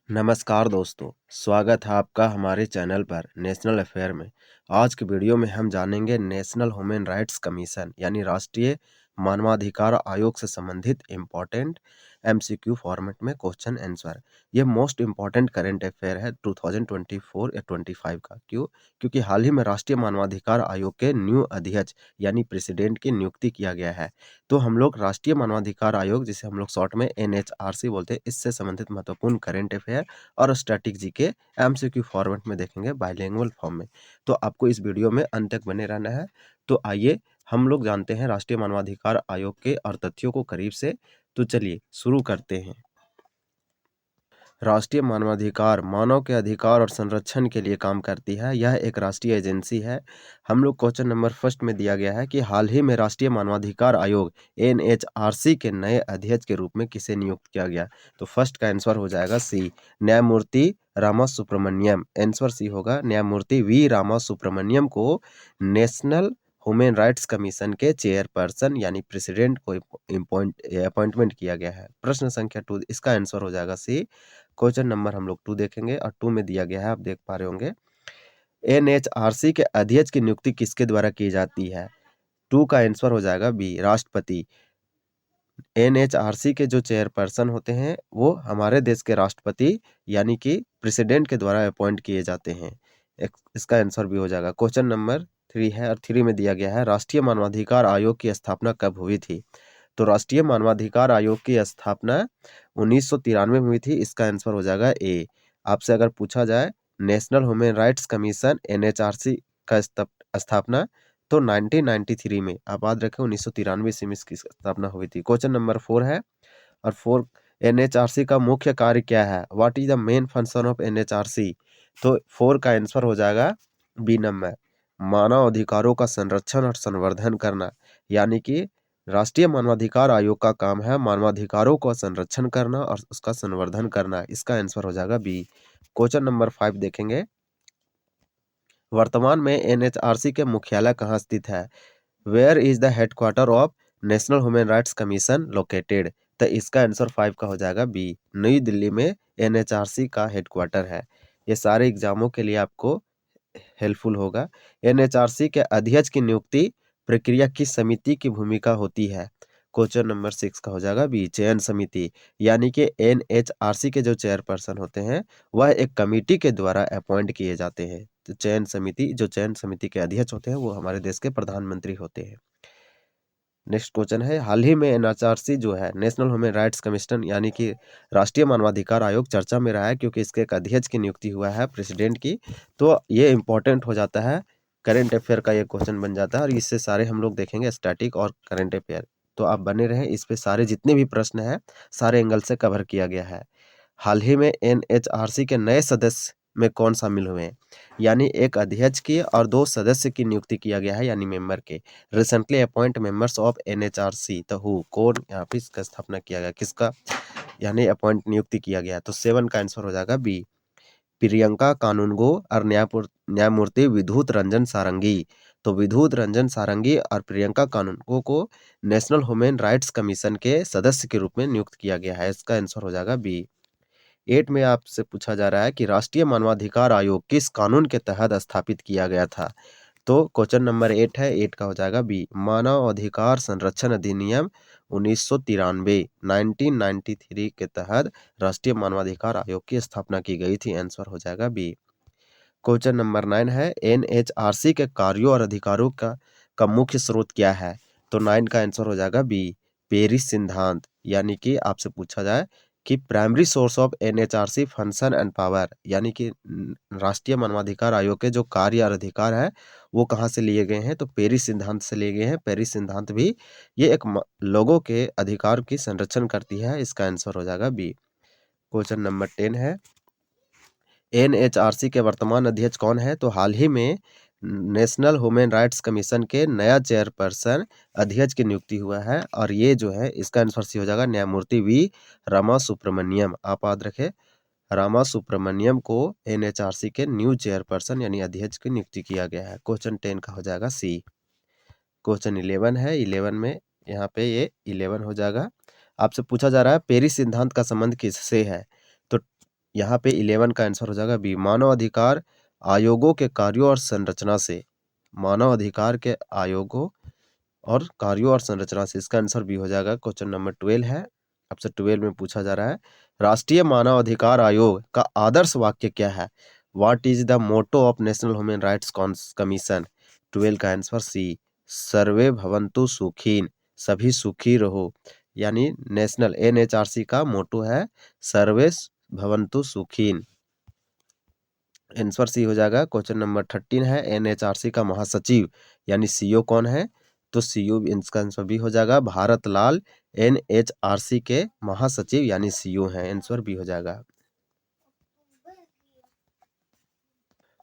नमस्कार दोस्तों, स्वागत है आपका हमारे चैनल पर नेशनल अफेयर में। आज की वीडियो में हम जानेंगे नेशनल ह्यूमन राइट्स कमीशन यानी राष्ट्रीय मानवाधिकार आयोग से संबंधित इम्पोर्टेंट एमसीक्यू फॉर्मेट में क्वेश्चन आंसर। ये मोस्ट इम्पॉर्टेंट करंट अफेयर है 2024 या 25 का। क्यों? क्योंकि हाल ही में राष्ट्रीय मानवाधिकार आयोग के न्यू अध्यक्ष यानी प्रेसिडेंट की नियुक्ति किया गया है। तो हम लोग राष्ट्रीय मानवाधिकार आयोग, जिसे हम लोग शॉर्ट में एनएचआरसी बोलते हैं, इससे संबंधित महत्वपूर्ण करंट अफेयर और स्टैटिक जीके एमसीक्यू फॉर्मेट में देखेंगे बाइलिंगुअल फॉर्म में। तो आपको इस वीडियो में अंत तक बने रहना है। तो आइए हम लोग जानते हैं राष्ट्रीय मानवाधिकार आयोग के और तथ्यों को करीब से। तो चलिए शुरू करते हैं। राष्ट्रीय मानवाधिकार मानव के अधिकार और संरक्षण के लिए काम करती है। यह एक राष्ट्रीय एजेंसी है। हम लोग क्वेश्चन नंबर फर्स्ट में दिया गया है कि हाल ही में राष्ट्रीय मानवाधिकार आयोग एनएचआरसी के नए अध्यक्ष के रूप में किसे नियुक्त किया गया। तो फर्स्ट का आंसर हो जाएगा सी, न्यायमूर्ति रामा सुब्रमण्यम। आंसर सी होगा, न्यायमूर्ति वी रामा सुब्रमण्यम को नेशनल ह्यूमन राइट्स कमीशन के चेयरपर्सन यानी प्रेसिडेंट को अपॉइंटमेंट किया गया है। प्रश्न संख्या 2, इसका आंसर हो जाएगा सी। क्वेश्चन नंबर हम लोग 2 देखेंगे और 2 में दिया गया है, आप देख पा रहे होंगे, एनएचआरसी के अध्यक्ष की नियुक्ति किसके द्वारा की जाती है। 2 का आंसर हो जाएगा बी, राष्ट्रपति। एनएचआरसी के जो चेयरपर्सन होते हैं वो हमारे देश के राष्ट्रपति यानी कि प्रेसिडेंट के द्वारा अपॉइंट किए जाते हैं। इसका आंसर भी हो जाएगा। क्वेश्चन नंबर 3 है और 3 में दिया गया है, राष्ट्रीय मानवाधिकार आयोग की स्थापना कब हुई थी। तो राष्ट्रीय मानवाधिकार आयोग की स्थापना 1993 में हुई थी। इसका आंसर हो जाएगा ए। आपसे अगर पूछा जाए national human rights commission NHRC का स्थापना तो 1993 में, आप याद रखें 1993 ईस्वी में इसकी स्थापना हुई थी। क्वेश्चन नंबर 4 है और 4, एनएचआरसी का मुख्य कार्य क्या है। What is the main function of NHRC. तो 4 का आंसर हो जाएगा बी नंबर, मानव अधिकारों का संरक्षण और संवर्धन करना। यानी कि राष्ट्रीय मानवाधिकार आयोग का काम है मानवाधिकारों का संरक्षण करना और उसका संवर्धन करना। इसका आंसर हो जाएगा बी। क्वेश्चन नंबर 5 देखेंगे, वर्तमान में एनएचआरसी के मुख्यालय कहाँ स्थित है। Where is the headquarter of national human rights commission located. तो इसका आंसर 5 का हो जाएगा बी, नई दिल्ली में एनएचआरसी का हेडक्वार्टर है। ये सारे एग्जामों के लिए आपको हेल्पफुल होगा। एनएचआरसी के अध्यक्ष की नियुक्ति प्रक्रिया किस समिति की भूमिका होती है। क्वेश्चन नंबर 6 का हो जाएगा बी, चयन समिति। यानी कि एनएचआरसी के जो चेयरपर्सन होते हैं वह एक कमिटी के द्वारा अपॉइंट किए जाते हैं। तो चयन समिति के अध्यक्ष होते हैं वो हमारे देश के प्रधानमंत्री होते हैं। नेक्स्ट क्वेश्चन है, हाल ही में एनएचआरसी जो है नेशनल ह्यूमन राइट्स कमीशन यानी कि राष्ट्रीय मानवाधिकार आयोग चर्चा में रहा है क्योंकि इसके एक अध्यक्ष की नियुक्ति हुआ है प्रेसिडेंट की। तो ये इंपॉर्टेंट हो जाता है, करंट अफेयर का ये क्वेश्चन बन जाता है और इससे सारे हम लोग देखेंगे स्टैटिक और करंट अफेयर। तो आप बने रहें, इस पे सारे जितने भी प्रश्न हैं सारे एंगल से कवर किया गया है। हाल ही में एनएचआरसी के नए सदस्य में कौन शामिल हुए हैं। यानी एक अध्यक्ष की और 2 सदस्य की नियुक्ति किया गया है यानी मेंबर के। Recently appoint members of NHRC तो हु, कौन यहाँ पे इसका स्थापना किया गया, किसका यानी अपॉइंट नियुक्ति किया गया। तो 7 का आंसर हो जाएगा बी, प्रियंका कानूनगो और न्यायमूर्ति विधुत रंजन सारंगी। तो विधुत रंजन सारंगी और प्रियंका कानूनगो को नेशनल ह्यूमन राइट्स कमीशन के सदस्य के रूप में नियुक्त किया गया है। इसका आंसर हो जाएगा बी। 8 में आपसे पूछा जा रहा है कि राष्ट्रीय मानवाधिकार आयोग किस कानून के तहत स्थापित किया गया था। तो क्वेश्चन नंबर 8 है, 8 का हो जाएगा बी, मानव अधिकार संरक्षण अधिनियम 1993 1993 के तहत राष्ट्रीय मानवाधिकार आयोग की स्थापना की गई थी। आंसर हो जाएगा बी। क्वेश्चन नंबर 9 है, एनएचआरसी के कार्यों और अधिकारों का मुख्य स्रोत क्या है। तो 9 का आंसर हो जाएगा बी, पेरिस सिद्धांत। यानी कि आपसे पूछा जाए कि primary source of NHRC function and power, यानी कि राष्ट्रीय मानवाधिकार आयोग के जो कार्य और अधिकार है वो कहाँ से लिए गए हैं। तो पेरिस सिद्धांत से लिए गए हैं। पेरिस सिद्धांत भी ये एक लोगों के अधिकार की संरक्षण करती है। इसका आंसर हो जाएगा बी। क्वेश्चन नंबर 10 है, एनएचआरसी के वर्तमान अध्यक्ष कौन है। तो हाल ही में नेशनल ह्यूमन राइट्स कमीशन के नया चेयरपर्सन अध्यक्ष की नियुक्ति हुआ है और ये जो है इसका आंसर सी हो जाएगा, न्यायमूर्ति वी रामा सुब्रमण्यम। आप याद रखें, रामा सुब्रमण्यम को एनएचआरसी के न्यू चेयरपर्सन यानी अध्यक्ष की नियुक्ति किया गया है। क्वेश्चन 10 का हो जाएगा सी। क्वेश्चन 11 है, 11 में यहाँ पे ये 11 हो जाएगा। आपसे पूछा जा रहा है पेरिस सिद्धांत का संबंध किससे है। तो यहाँ पे 11 का आंसर हो जाएगा बी, मानव अधिकार आयोगों के कार्यों और संरचना से। मानव अधिकार के आयोगों और कार्यों और संरचना से, इसका आंसर बी हो जाएगा। क्वेश्चन नंबर 12 है, आपसे 12 में पूछा जा रहा है, राष्ट्रीय मानव अधिकार आयोग का आदर्श वाक्य क्या है? What is the motto of national human rights commission? 12 का आंसर सी, सर्वे भवन्तु सुखीन, सभी सुखी रहो। यानी नेशनल एनएचआरसी का मोटो है सर्वे भवन्तु सुखीन। आंसर सी हो जाएगा। क्वेश्चन नंबर 13 है, एनएचआरसी का महासचिव यानी सीईओ कौन है? तो सीईओ इसका आंसर भी हो जाएगा भारत लाल एनएचआरसी के महासचिव यानी सीईओ हैं। आंसर भी हो जाएगा।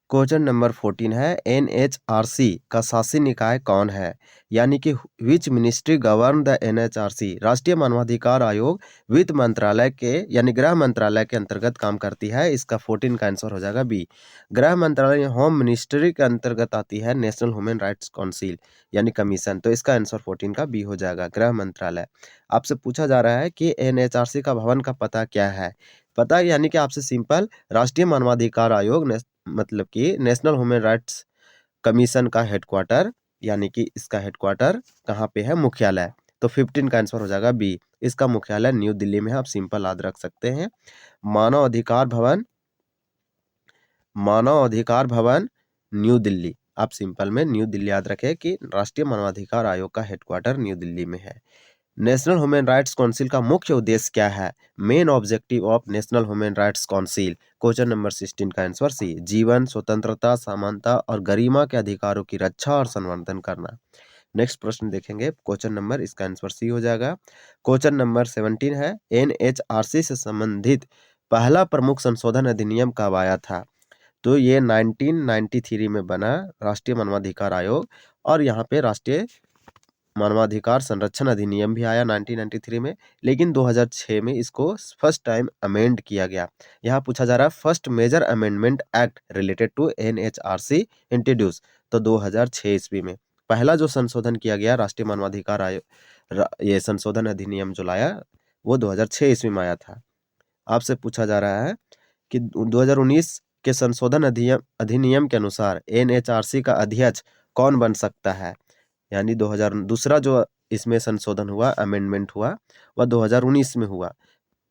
क्वेश्चन नंबर 14 है, एनएचआरसी का शासी निकाय कौन है? यानी कि which ministry govern the NHRC? राष्ट्रीय मानवाधिकार आयोग वित्त मंत्रालय के यानी गृह मंत्रालय के अंतर्गत काम करती है। इसका 14 का आंसर हो जाएगा बी। गृह मंत्रालय होम मिनिस्ट्री के अंतर्गत आती है नेशनल ह्यूमन राइट्स काउंसिल यानी कमीशन, तो इसका आंसर 14 का बी हो जाएगा, गृह मंत्रालय। आपसे पूछा जा रहा है कि एनएचआरसी का भवन का पता क्या है? पता यानी कि आपसे सिंपल, राष्ट्रीय मानवाधिकार आयोग मतलब कि नेशनल ह्यूमन राइट्स कमीशन का हेडक्वार्टर यानी कि इसका हेडक्वार्टर कहाँ पे है? मुख्यालय। तो 15 का आंसर हो जाएगा बी, इसका मुख्यालय न्यू दिल्ली में है। आप सिंपल याद रख सकते हैं। मानव अधिकार भवन, मानव अधिकार भवन न्यू दिल्ली, आप सिंपल में न्यू दिल्ली याद रखें कि राष्ट्रीय मानवाधिकार आयोग का हेडक्वार्टर न्यू दिल्ली में है। नेशनल ह्यूमन राइट्स काउंसिल का मुख्य उद्देश्य क्या है? Main objective of national human rights council, question number 16 का आंसर सी, जीवन, स्वतंत्रता, समानता और गरिमा के अधिकारों की रक्षा और संवर्धन करना। नेक्स्ट प्रश्न देखेंगे, क्वेश्चन नंबर, इसका आंसर सी हो जाएगा। क्वेश्चन नंबर 17 है, एनएचआरसी से संबंधित पहला प्रमुख संशोधन अधिनियम कब आया था? तो ये 1993 में बना राष्ट्रीय मानवाधिकार आयोग, और यहाँ पे राष्ट्रीय मानवाधिकार संरक्षण अधिनियम भी आया 1993 में, लेकिन 2006 में इसको फर्स्ट टाइम अमेंड किया गया। यहाँ पूछा जा रहा है first major amendment act related to NHRC introduce, तो 2006 ईस्वी में पहला जो संशोधन किया गया राष्ट्रीय मानवाधिकार आयोग, ये संशोधन अधिनियम जो लाया वो 2006 ईस्वी में आया था। आपसे पूछा जा रहा है कि 2019 के संशोधन अधिनियम के अनुसार एनएचआरसी का अध्यक्ष कौन बन सकता है? यानी 2000 दूसरा जो इसमें संशोधन हुआ, अमेंडमेंट हुआ, वह 2019 में हुआ।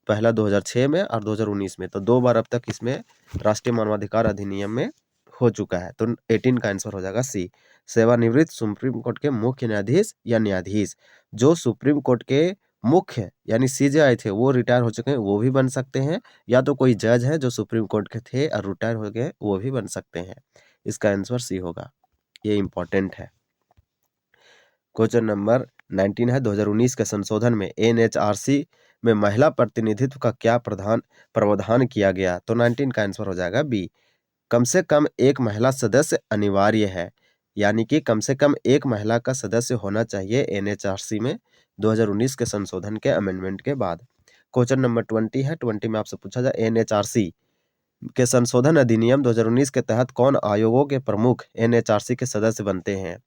पहला 2006 में और 2019 में, तो 2 बार अब तक इसमें राष्ट्रीय मानवाधिकार अधिनियम में हो चुका है। तो 18 का आंसर हो जाएगा सी, सेवानिवृत्त सुप्रीम कोर्ट के मुख्य न्यायाधीश या न्यायाधीश। जो सुप्रीम कोर्ट के मुख्य यानी सीजेआई थे वो रिटायर हो चुके हैं, वो भी बन सकते हैं, या तो कोई जज है जो सुप्रीम कोर्ट के थे और रिटायर हो गए, वो भी बन सकते हैं। इसका आंसर सी होगा, ये इंपॉर्टेंट है। क्वेश्चन नंबर 19 है, 2019 के संशोधन में एनएचआरसी में महिला प्रतिनिधित्व का क्या प्रावधान किया गया? तो 19 का आंसर हो जाएगा बी, कम से कम एक महिला सदस्य अनिवार्य है, यानी कि कम से कम एक महिला का सदस्य होना चाहिए एनएचआरसी में 2019 के संशोधन के अमेंडमेंट के बाद। क्वेश्चन नंबर 20 है, 20 में आपसे पूछा जाए एनएचआरसी के संशोधन अधिनियम 2019 के तहत कौन आयोगों के प्रमुख एनएचआरसी के सदस्य बनते हैं?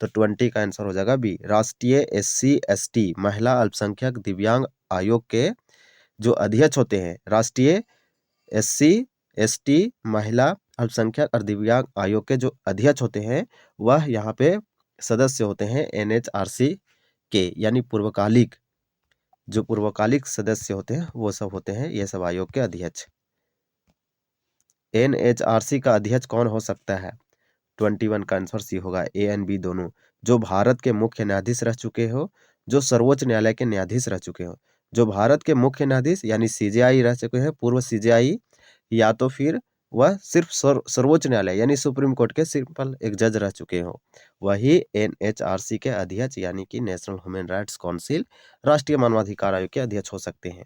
तो 20 का आंसर हो जाएगा बी, राष्ट्रीय एससी एसटी महिला अल्पसंख्यक दिव्यांग आयोग के जो अध्यक्ष होते हैं, राष्ट्रीय एससी एसटी महिला अल्पसंख्यक और दिव्यांग आयोग के जो अध्यक्ष होते हैं, वह यहाँ पे सदस्य होते हैं एनएचआरसी के, यानी पूर्वकालिक, जो पूर्वकालिक सदस्य होते हैं वो सब होते हैं ये सब आयोग के अध्यक्ष। एनएचआरसी का अध्यक्ष कौन हो सकता है? 21 का आंसर सी होगा, ए एंड बी दोनों, जो भारत के मुख्य न्यायाधीश रह चुके हो, जो सर्वोच्च न्यायालय के न्यायाधीश रह चुके हो। जो भारत के मुख्य न्यायाधीश यानी सीजेआई रह चुके हैं, पूर्व सीजेआई, या तो फिर वह सिर्फ सर्वोच्च न्यायालय यानी सुप्रीम कोर्ट के सिंपल एक जज रह चुके हो, वही एनएचआरसी के अध्यक्ष यानी कि नेशनल ह्यूमन राइट्स काउंसिल राष्ट्रीय मानवाधिकार आयोग के अध्यक्ष हो सकते हैं।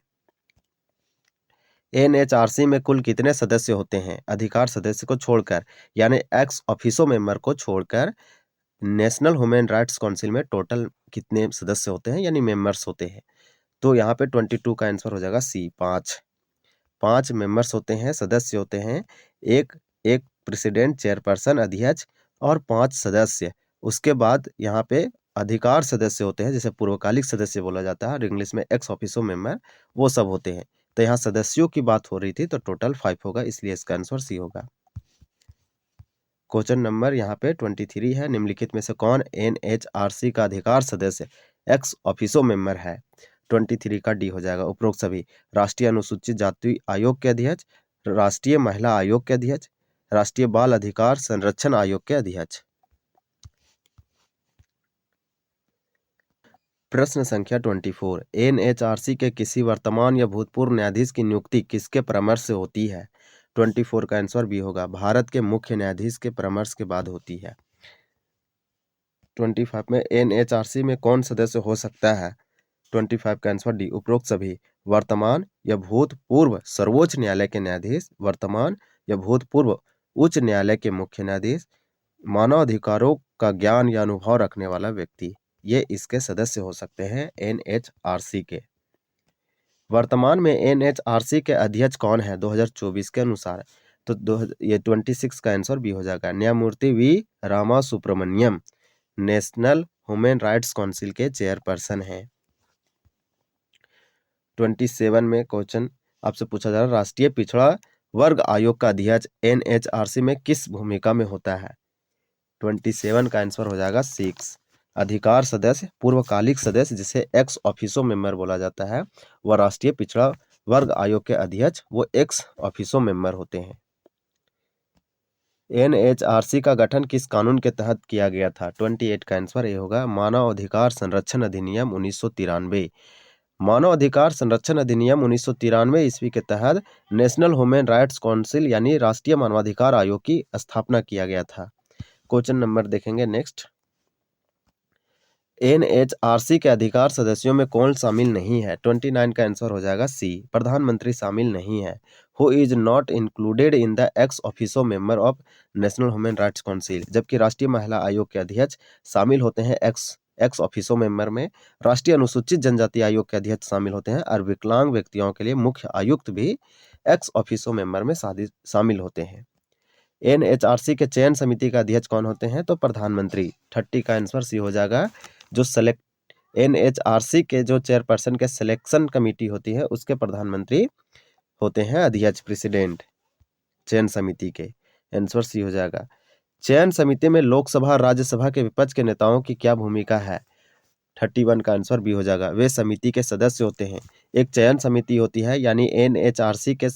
एनएचआरसी में कुल कितने सदस्य होते हैं? अधिकार सदस्य को छोड़कर, यानी एक्स ऑफिसो मेंबर को छोड़कर नेशनल ह्यूमन राइट्स काउंसिल में टोटल कितने सदस्य होते हैं यानी मेंबर्स होते हैं? तो यहाँ पे 22 का आंसर हो जाएगा सी, 5 मेंबर्स होते हैं, सदस्य होते हैं। एक एक प्रेसिडेंट, चेयरपर्सन, अध्यक्ष और 5 सदस्य। उसके बाद यहाँ पे अधिकार सदस्य होते हैं, जैसे पूर्वकालिक सदस्य बोला जाता है और इंग्लिश में एक्स ऑफिसो मेंबर, वो सब होते हैं। तो यहाँ सदस्यों की बात हो रही थी, तो टोटल 5 होगा, इसलिए इसका आंसर सी होगा। क्वेश्चन नंबर यहाँ पे 23 है, निम्नलिखित में से कौन एनएचआरसी का अधिकार सदस्य एक्स ऑफिसो मेंबर है? 23 का डी हो जाएगा। उपरोक्त सभी राष्ट्रीय अनुसूचित जाति आयोग के अध्यक्ष, राष्ट्रीय महिला आयोग के अध्यक्ष, राष्ट्रीय बाल अधिकार संरक्षण आयोग के अध्यक्ष। प्रश्न संख्या 24, एनएचआरसी के किसी वर्तमान या भूतपूर्व न्यायाधीश की नियुक्ति किसके परामर्श से होती है? 24 का आंसर बी होगा, भारत के मुख्य न्यायाधीश के परामर्श के बाद होती है। 25 में एनएचआरसी में कौन सदस्य हो सकता है? 25 का आंसर डी, उपरोक्त सभी वर्तमान या भूतपूर्व सर्वोच्च न्यायालय के न्यायाधीश, वर्तमान या भूतपूर्व उच्च न्यायालय के मुख्य न्यायाधीश, मानव अधिकारों का ज्ञान या अनुभव रखने वाला व्यक्ति, ये इसके सदस्य हो सकते हैं एनएचआरसी के। वर्तमान में एनएचआरसी के अध्यक्ष कौन है 2024 के अनुसार? तो ये 26 का आंसर बी हो जाएगा, न्यायमूर्ति V Rama Subramaniam national human rights council के चेयरपर्सन हैं। 27 में क्वेश्चन आपसे पूछा जा रहा है, राष्ट्रीय पिछड़ा वर्ग आयोग का अध्यक्ष एनएचआरसी में किस भूमिका में होता है? 27 का आंसर हो जाएगा 6, अधिकार सदस्य, पूर्वकालिक सदस्य जिसे एक्स ऑफिसो मेंबर बोला जाता है, वह राष्ट्रीय पिछड़ा वर्ग आयोग के अध्यक्ष वो एक्स ऑफिसो मेंबर होते हैं। एनएचआरसी का गठन किस कानून के तहत किया गया था? 28 का आंसर ये होगा, मानव अधिकार संरक्षण अधिनियम 1993। मानव अधिकार संरक्षण अधिनियम 1993 ईस्वी के तहत नेशनल ह्यूमन राइट्स काउंसिल यानी राष्ट्रीय मानवाधिकार आयोग की स्थापना किया गया था। क्वेश्चन नंबर देखेंगे नेक्स्ट, एनएचआरसी के अधिकार सदस्यों में कौन शामिल नहीं है? 29 का आंसर हो जाएगा सी, प्रधानमंत्री शामिल नहीं है। Who is not included in the x officio member of national human rights council, जबकि राष्ट्रीय महिला आयोग के अध्यक्ष शामिल होते हैं एक्स ऑफिसो मेंबर में। राष्ट्रीय अनुसूचित जनजाति आयोग के अध्यक्ष शामिल होते हैं और विकलांग व्यक्तियों के लिए मुख्य आयुक्त भी एक्स ऑफिसो मेंबर में शामिल होते हैं। एनएचआरसी के चयन समिति का अध्यक्ष कौन होते हैं? तो प्रधानमंत्री। 30 का आंसर सी हो जाएगा, जो एनएचआरसी के जो चेयरपर्सन के सिलेक्शन कमेटी होती है उसके प्रधानमंत्री होते हैं अध्यक्ष, प्रेसिडेंट चयन समिति के। आंसर सी हो जाएगा। चयन समिति में लोकसभा और राज्यसभा के विपक्ष के नेताओं की क्या भूमिका है? 31 का आंसर बी हो जाएगा, वे समिति के सदस्य होते हैं। एक चयन समिति होती है यानी एनएचआरसी के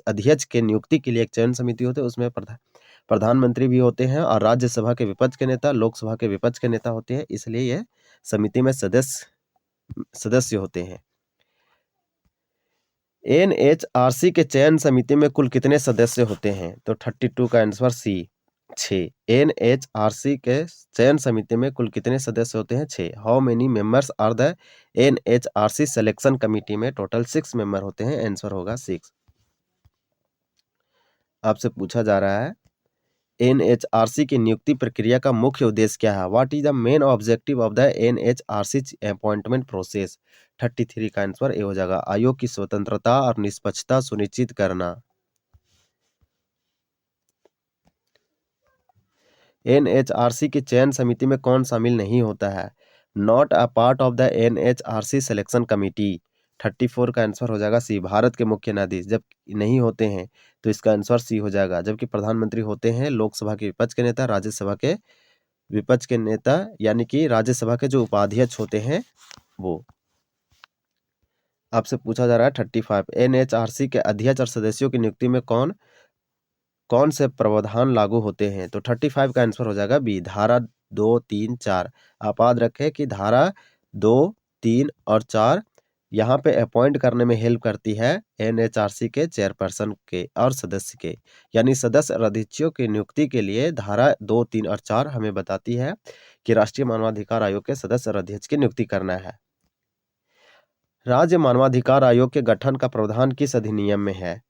अध्यक्ष के नियुक्ति के लिए एक चयन समिति होती है, उसमें प्रधानमंत्री भी होते हैं और राज्यसभा के विपक्ष के नेता, लोकसभा के विपक्ष के नेता होते हैं, इसलिए यह समिति में सदस्य होते हैं। एनएचआरसी के चयन समिति में कुल कितने सदस्य होते हैं? तो 32 का आंसर सी, 6। एनएचआरसी के चयन समिति में कुल कितने सदस्य होते हैं? 6। How many members are the NHRC selection committee में? टोटल 6 मेंबर होते हैं, आंसर होगा 6। आपसे पूछा जा रहा है एनएचआरसी की नियुक्ति प्रक्रिया का मुख्य उद्देश्य क्या है? What is the main objective of the NHRC appointment process? 33 का आंसर ए हो जाएगा, आयोग की स्वतंत्रता और निष्पक्षता सुनिश्चित करना। एनएचआरसी की चयन समिति में कौन शामिल नहीं होता है? Not a part of the NHRC selection committee. 34 का आंसर हो जाएगा सी, भारत के मुख्य न्यायाधीश जब नहीं होते हैं तो इसका आंसर सी हो जाएगा, जबकि प्रधानमंत्री होते हैं लोकसभा के विपक्ष के नेता, राज्यसभा के विपक्ष के नेता यानी कि राज्यसभा के जो उपाध्यक्ष होते हैं वो। आपसे पूछा जा रहा है 35, एनएचआरसी के अध्यक्ष और सदस्यों की नियुक्ति में कौन कौन से प्रावधान लागू होते हैं? तो 35 का आंसर हो जाएगा बी, धारा 2, 3, 4। आप याद रखें कि धारा 2, 3 और 4 यहाँ पे अपॉइंट करने में हेल्प करती है एनएचआरसी के चेयरपर्सन के और सदस्य के, यानी सदस्य और अध्यक्षों की नियुक्ति के लिए धारा 2, 3 और 4 हमें बताती है कि राष्ट्रीय मानवाधिकार आयोग के सदस्य और अध्यक्ष की नियुक्ति करना है। राज्य मानवाधिकार आयोग के गठन का प्रावधान किस अधिनियम में है?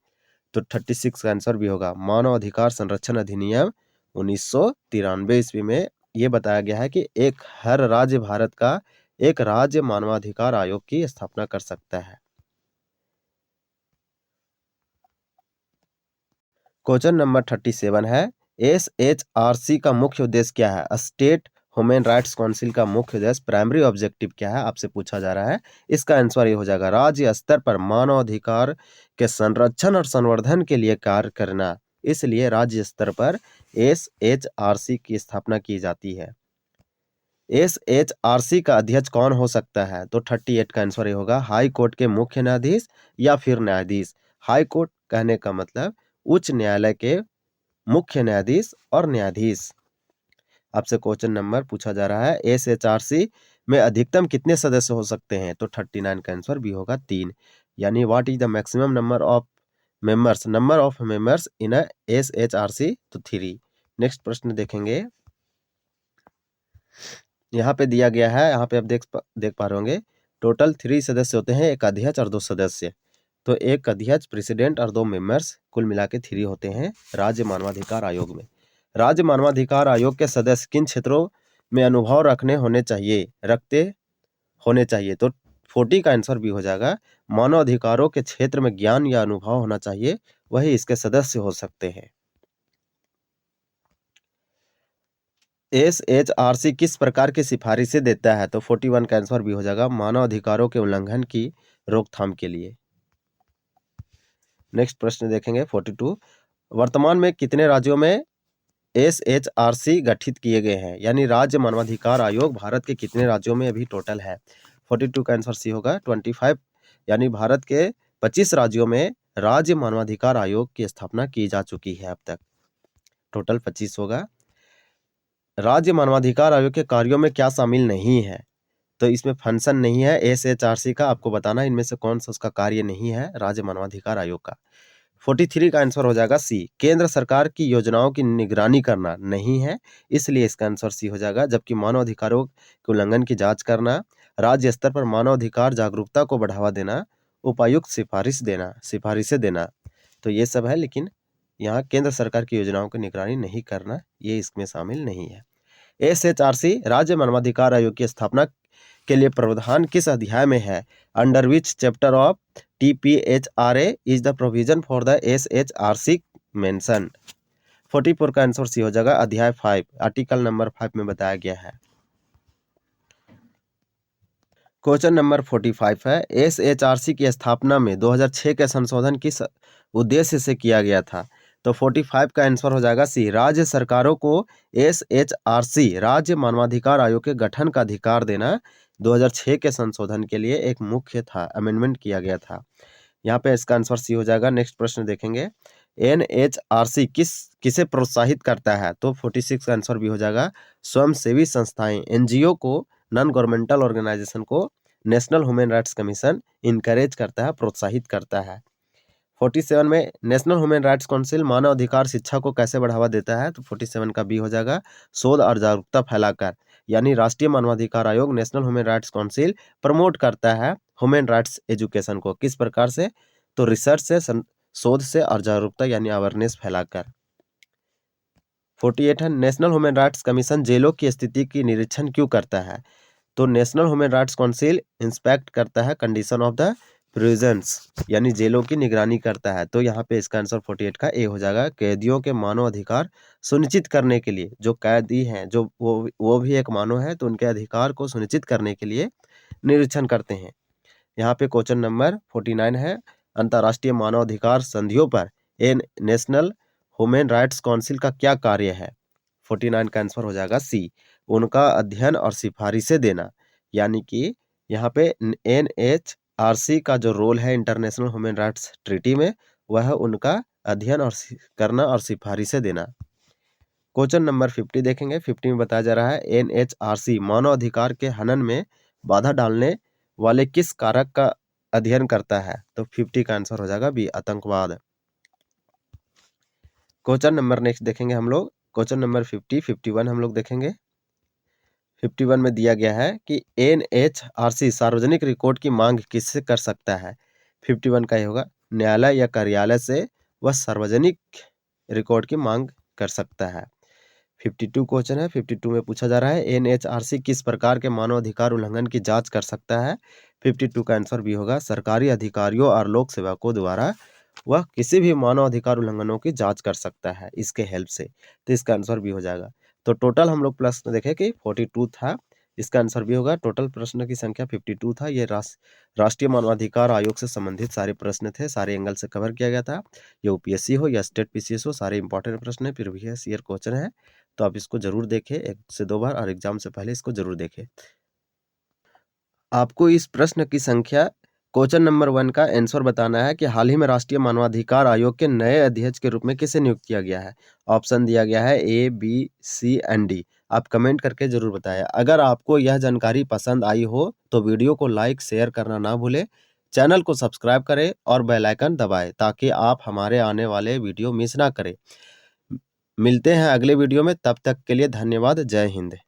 तो 36 का आंसर भी होगा, मानव अधिकार संरक्षण अधिनियम 1993 ईस्वी में ये बताया गया है कि हर राज्य भारत का एक राज्य मानवाधिकार आयोग की स्थापना कर सकता है। क्वेश्चन नंबर 37 है, एसएचआरसी का मुख्य उद्देश्य क्या है? स्टेट ह्यूमन राइट्स काउंसिल का मुख्य उद्देश्य, प्राइमरी ऑब्जेक्टिव क्या है, आपसे पूछा जा रहा है। इसका आंसर ये हो जाएगा, राज्य स्तर पर मानवाधिकार के संरक्षण और संवर्धन के लिए कार्य करना। इसलिए राज्य स्तर पर SHRC की स्थापना की जाती है। SHRC का अध्यक्ष कौन हो सकता है? तो 38 का आंसर ये होगा, हाई कोर्ट के मुख्य न्यायाधीश या फिर न्यायाधीश। हाई कोर्ट कहने का मतलब उच्च न्यायालय के मुख्य न्यायाधीश और न्यायाधीश। आपसे क्वेश्चन नंबर पूछा जा रहा है, SHRC में अधिकतम कितने सदस्य हो सकते हैं? तो 39 का आंसर भी होगा 3। यानी what is the maximum number of members in a SHRC? तो 3। नेक्स्ट प्रश्न देखेंगे, यहाँ पे दिया गया है, यहाँ पे आप देख पा रहे होंगे, टोटल 3 सदस्य होते हैं, एक अध्यक्ष और 2 सदस्य। तो एक अध्यक्ष, प्रेसिडेंट और 2 मेंबर्स, कुल मिला के 3 होते हैं राज्य मानवाधिकार आयोग में। राज्य मानवाधिकार आयोग के सदस्य किन क्षेत्रों में अनुभव रखते होने चाहिए? तो 40 का आंसर भी हो जाएगा, मानव अधिकारों के क्षेत्र में ज्ञान या अनुभव होना चाहिए, वही इसके सदस्य हो सकते हैं। SHRC किस प्रकार की सिफारिशें देता है? तो 41 का आंसर भी हो जाएगा, मानव अधिकारों के उल्लंघन की रोकथाम के लिए। नेक्स्ट प्रश्न देखेंगे 42, वर्तमान में कितने राज्यों में SHRC गठित किए गए हैं? यानी राज्य मानवाधिकार आयोग भारत के कितने राज्यों में अभी टोटल है? 42 का आंसर सी होगा, 25। यानी भारत के 25 राज्यों में राज्य मानवाधिकार आयोग की स्थापना की जा चुकी है अब तक, टोटल 25 होगा। राज्य मानवाधिकार आयोग के कार्यों में क्या शामिल नहीं है? तो इसमें फंक्शन नहीं है SHRC का, आपको बताना इनमें से कौन सा उसका कार्य नहीं है राज्य मानवाधिकार आयोग का। 43 का आंसर हो जाएगा सी, केंद्र सरकार की योजनाओं की निगरानी करना नहीं है, इसलिए इसका आंसर सी हो जाएगा। जबकि मानव अधिकारों के उल्लंघन की जांच करना, राज्य स्तर पर मानव अधिकार जागरूकता को बढ़ावा देना, उपायुक्त सिफारिशें देना, तो ये सब है। लेकिन यहाँ केंद्र सरकार की योजनाओं की निगरानी नहीं करना, ये इसमें शामिल नहीं है। SHRC राज्य मानवाधिकार आयोग की स्थापना के लिए प्रावधान किस अध्याय में है? Under which chapter of TPHRA is the provision for the SHRC mention? 44 का आंसर सी हो जाएगा, अध्याय 5, आर्टिकल नंबर 5 में बताया गया है। क्वेश्चन नंबर 45 है, SHRC की स्थापना में 2006 के संशोधन किस उद्देश्य से किया गया था? तो 45 का आंसर हो जाएगा सी, राज्य सरकारों को SHRC राज्य मानवाधिकार आयोग के गठन का अधिकार देना 2006 के संशोधन के लिए एक मुख्य था, अमेंडमेंट किया गया था। यहाँ पे इसका आंसर सी हो जाएगा। नेक्स्ट प्रश्न देखेंगे, NHRC किसे प्रोत्साहित करता है? तो 46 का आंसर भी हो जाएगा, स्वयंसेवी संस्थाएं, NGO को, नॉन गवर्नमेंटल ऑर्गेनाइजेशन को national human rights commission encourage करता है, प्रोत्साहित करता है। 47 में नेशनल ह्यूमन राइट्स काउंसिल मानव अधिकार शिक्षा को कैसे बढ़ावा देता है? तो 47 का बी हो जाएगा, शोध और जागरूकता फैलाकर। यानी राष्ट्रीय मानवाधिकार आयोग national human rights council promote करता है ह्यूमन राइट्स एजुकेशन को, किस प्रकार से? तो रिसर्च से, शोध से और जागरूकता यानी अवेयरनेस फैलाकर। 48 है, नेशनल ह्यूमन राइट्स कमीशन जेलों की स्थिति की निरीक्षण क्यों करता है? तो national human rights council inspect करता है कंडीशन ऑफ द प्रिजन्स, यानी जेलों की निगरानी करता है। तो यहाँ पे इसका आंसर 48 का ए हो जाएगा, कैदियों के मानव अधिकार सुनिश्चित करने के लिए, जो कैदी हैं, जो वो भी एक मानव है, तो उनके अधिकार को सुनिश्चित करने के लिए निरीक्षण करते हैं। यहाँ पे क्वेश्चन नंबर 49 है, अंतर्राष्ट्रीय मानवाधिकार संधियों पर नेशनल ह्यूमन राइट्स काउंसिल का क्या कार्य है? 49 का आंसर हो जाएगा सी, उनका अध्ययन और सिफारिशें देना। यानी कि यहाँ पे NHRC का जो रोल है इंटरनेशनल ह्यूमन राइट्स ट्रीटी में, वह उनका अध्ययन और करना और सिफारिशें देना। क्वेश्चन नंबर 50 देखेंगे, 50 में बताया जा रहा है, NHRC मानव अधिकार के हनन में बाधा डालने वाले किस कारक का अध्ययन करता है? तो 50 का आंसर हो जाएगा बी, आतंकवाद। क्वेश्चन नंबर नेक्स्ट देखेंगे हम लोग, क्वेश्चन नंबर 51 हम लोग देखेंगे। 51 में दिया गया है कि NHRC सार्वजनिक रिकॉर्ड की मांग किससे कर सकता है? 51 का ये होगा, न्यायालय या कार्यालय से वह सार्वजनिक रिकॉर्ड की मांग कर सकता है। 52 क्वेश्चन है, 52 में पूछा जा रहा है, NHRC किस प्रकार के मानव अधिकार उल्लंघन की जांच कर सकता है? 52 का आंसर भी होगा, सरकारी अधिकारियों और लोक सेवकों द्वारा वह किसी भी मानव अधिकार उल्लंघनों की जांच कर सकता है इसके हेल्प से, तो इसका आंसर भी हो जाएगा। तो टोटल हम लोग प्रश्न देखें कि 42 था, इसका आंसर भी होगा। टोटल प्रश्न की संख्या 52 था। ये राष्ट्रीय मानवाधिकार आयोग से संबंधित सारे प्रश्न थे, सारे एंगल से कवर किया गया था। ये यूपीएससी हो या स्टेट पीसीएस हो, सारे इंपॉर्टेंट प्रश्न है, प्रीवियस ईयर क्वेश्चन है। तो आप इसको जरूर देखें, 1 से 2 बार, और एग्जाम से पहले इसको जरूर देखें। आपको इस प्रश्न की संख्या क्वेश्चन नंबर 1 का आंसर बताना है कि हाल ही में राष्ट्रीय मानवाधिकार आयोग के नए अध्यक्ष के रूप में किसे नियुक्त किया गया है। ऑप्शन दिया गया है ए, बी, सी एंड डी। आप कमेंट करके जरूर बताएं। अगर आपको यह जानकारी पसंद आई हो तो वीडियो को लाइक शेयर करना ना भूलें, चैनल को सब्सक्राइब करें और बेल आइकन दबाएं ताकि आप हमारे आने वाले वीडियो मिस ना करें। मिलते हैं अगले वीडियो में, तब तक के लिए धन्यवाद। जय हिंद।